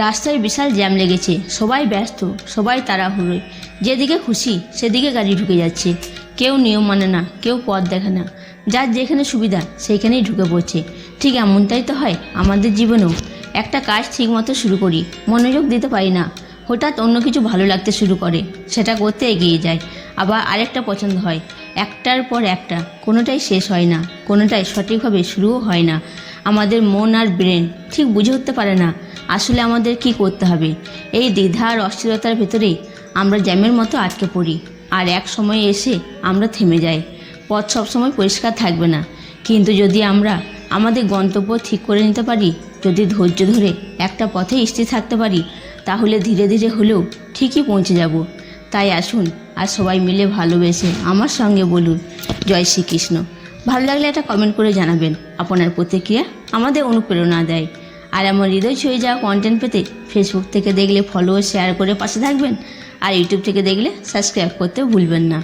রাস্তায় বিশাল জ্যাম লেগেছে, সবাই ব্যস্ত, সবাই তাড়াহুড়োয়, যেদিকে খুশি সেদিকে গাড়ি ঢুকে যাচ্ছে। কেউ নিয়ম মানে না, কেউ পথ দেখে না, যার যেখানে সুবিধা সেইখানেই ঢুকে পড়ছে। ঠিক এমনটাই তো হয় আমাদের জীবনেও। একটা কাজ ঠিকমতো শুরু করি, মনোযোগ দিতে পারি না, হঠাৎ অন্য কিছু ভালো লাগতে শুরু করে, সেটা করতে এগিয়ে যায়। আবার আরেকটা পছন্দ হয়, একটার পর একটা, কোনোটাই শেষ হয় না, কোনোটাই সঠিকভাবে শুরুও হয় না। আমাদের মন আর ব্রেন ঠিক বুঝে উঠতে পারে না আসলে আমাদের কি করতে হবে। এই দ্বিধা আর অস্থিরতার ভেতরেই আমরা জ্যামের মতো আটকে পড়ি, আর এক সময় এসে আমরা থেমে যাই। পথ সবসময় পরিষ্কার থাকবে না, কিন্তু যদি আমরা আমাদের গন্তব্য ঠিক করে নিতে পারি, যদি ধৈর্য ধরে একটা পথে স্থির থাকতে পারি, তাহলে ধীরে ধীরে হলেও ঠিকই পৌঁছে যাব। তাই আসুন আর সবাই মিলে ভালোবেসে আমার সঙ্গে বলুন জয় শ্রীকৃষ্ণ। ভালো লাগলে একটা কমেন্ট করে জানাবেন, আপনার প্রতিক্রিয়া আমাদের অনুপ্রেরণা দেয়। আর এমন হৃদয় ছুঁয়ে যাওয়া কন্টেন্ট পেতে ফেসবুক থেকে দেখলে ফলো শেয়ার করে পাশে থাকবেন, আর ইউটিউব থেকে দেখলে সাবস্ক্রাইব করতে ভুলবেন না।